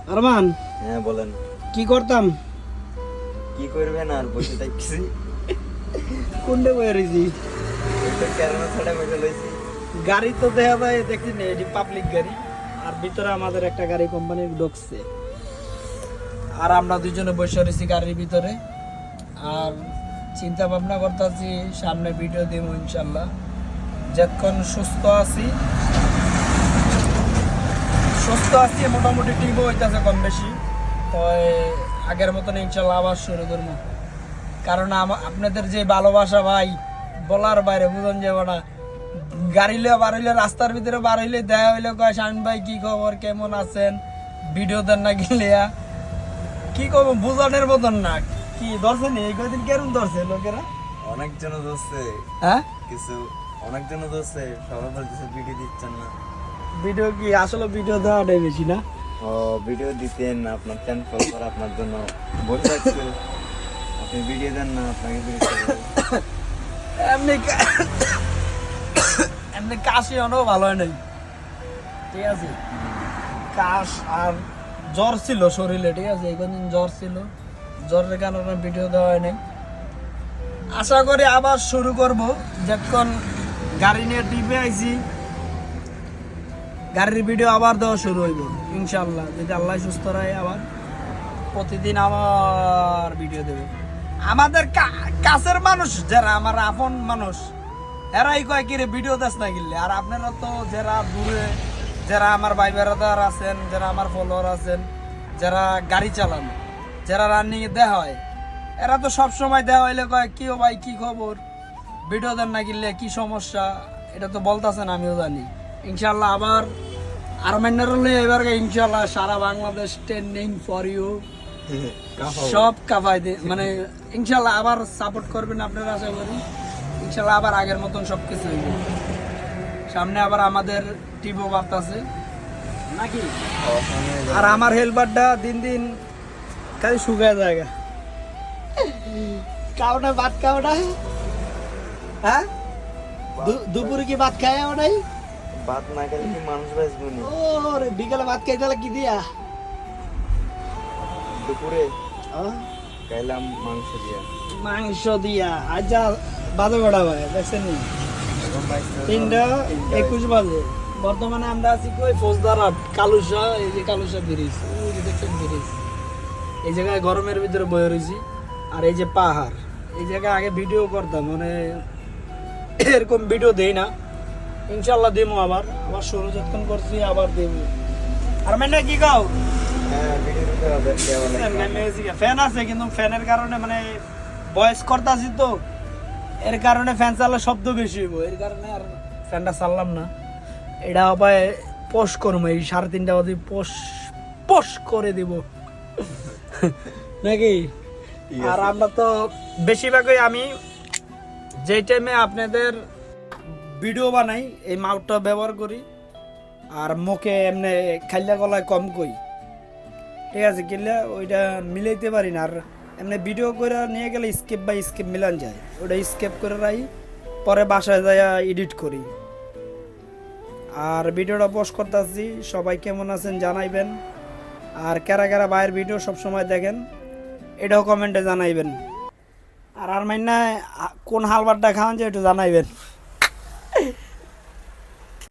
আরমান, হ্যাঁ বলেন। কি করতাম? কি করবেন আর বসে থাকছি। কোনটা বয়ে রয়েছি? এটা কেরানা ছাড়া বসে লইছি। গাড়ি তো দেখা যায়, দেখছি না, এটি পাবলিক গাড়ি। আর ভিতরে আমাদের একটা গাড়ি কোম্পানির ঢুকছে, আর আমরা দুজনে বসে রয়েছি গাড়ির ভিতরে। আর চিন্তা ভাবনা করতেছি সামনে ভিডিও দিব ইনশাল্লাহ। যতক্ষণ সুস্থ আছি মোটামুটি টিমও হইতেছে কম বেশি। ওই আগের মতন ইনশাল্লাহ আবার শুরু করবো। কারণ আপনাদের যে ভালোবাসা ভাই বলার বাইরে, বুঝুন যাবো না। গাড়ি লিয়ে বার হইলে, রাস্তার ভিতরে বার হইলে দেখা হইলে কয় শাহিন ভাই কি খবর, কেমন আছেন, ভিডিও দেন না গেলিয়া কি করবো, বুঝানোর মতন না। কি ধরছে নি এই কদিন, কেরম ধরছে লোকেরা? অনেকজন ধরছে, হ্যাঁ কিছু অনেকজন ধরছে, সবাই বলতেছে ভিডিও দিচ্ছেন না। ভিডিও কি আসলে ভিডিও দেওয়াটাই বেশি না? ও ভিডিও দিতেন, আপনার চ্যানেল ফলোয়ার আপনার জন্য বসে থাকছে। আপনি ভিডিও দেন না, আপনাকে ভিডিও এমনি এমনি কাশি অনেক ভালো হয় নাই, ঠিক আছে। কাশ আর জ্বর ছিল শরীরে, ঠিক আছে। এই কদিন জ্বর ছিল, জ্বরের কারণে ভিডিও দেওয়া হয় নাই। আশা করি আবার শুরু করব যখন গাড়ি নিয়ে টিপে আইছি, গাড়ির ভিডিও আবার দেওয়া শুরু হইব ইনশাল্লাহ, যদি আল্লাহ সুস্থ রাখে। আবার প্রতিদিন আমার ভিডিও দেবে। আমাদের কাছের মানুষ যারা, আমার আপন মানুষ, এরাই কয় কিরে ভিডিও দেশ না গেলে। আর আপনারা তো যারা দূরে, যারা আমার ভাই বেড়াদার আছেন, যারা আমার ফলোয়ার আছেন, যারা গাড়ি চালান, যারা রানিং দেওয়া হয়, এরা তো সব সময় দেওয়া হইলে কয় কি ও ভাই কি খবর, ভিডিও দেন না গেলে কি সমস্যা, এটা তো বলতেছেন, আমিও জানি। ইনশাল্লাহ আবার আরমান্নার হলে এবার ইনশাল্লাহ সারা বাংলাদেশ ট্রেন্ডিং ফর ইউ সব কাপাই মানে ইনশাল্লাহ আবার সাপোর্ট করবেন আপনারা, আশা করি ইনশাল্লাহ আবার আগের মতন সব কিছু হইব। সামনে আবার আমাদের টিভো বার্তা আছে নাকি। আর আমার হেলপারটা দিন দিন খালি শুকায় জায়গা, কাউটা ভাত খাওয়াটা, হ্যাঁ দুপুরে কি ভাত খায় ওটাই? ভাত না খেলে কি মানুষ বাঁচবে না? ওরে বিকালে ভাত খাইতে হলে কি দিয়া? দুপুরে খাইলাম মাংস দিয়া। মাংস দিয়া। আচ্ছা বাজে বেড়া ভাই, দেখছেন নি? 3:21 বাজে। বর্তমানে আমরা আছি কই, ফৌজদারহাট কালুসা। এই যে কালুসা ব্রিজ, ওই যে দেখছেন ব্রিজ, এই জায়গায় গরমের ভিতরে বয়ে রয়েছি। আর এই যে পাহাড়, এই জায়গায় আগে ভিডিও করতাম, মানে এরকম ভিডিও দেই না। ইনশাল্লাহ দেবো আবার শুরু যতক্ষণ করছি আবার দেবো। আর মানে কি গাও ফ্যান আছে, কিন্তু ফ্যানের কারণে মানে ভয়েস করতেছি তো, এর কারণে ফ্যান চালালে শব্দ বেশি হইব, এর কারণে আর ফ্যানটা চাললাম না। এটা আবার পোস্ট করবো, এই 3:30 বাজে পোস্ট করে দিব নাকি। আর আমরা তো বেশিরভাগই আমি যেই টাইমে আপনাদের ভিডিও বানাই এই মাউথটা ব্যবহার করি, আর মুখে এমনি খাইলা গলায় কম কই, ঠিক আছে। কিনলে ওইটা মিলাইতে পারি না। আর এমনি ভিডিও করে নিয়ে গেলে স্কেপ বাই স্কেপ মিলান যায়, ওটা স্কেপ করে রাখি, পরে বাসায় যাই এডিট করি। আর ভিডিওটা পোস্ট করতেছি, সবাই কেমন আছেন জানাইবেন। আর কারা কারা ভাইয়ের ভিডিও সবসময় দেখেন এটাও কমেন্টে জানাইবেন। আর মাইনা কোন হালবারটা খাওয়ান যে একটু জানাইবেন।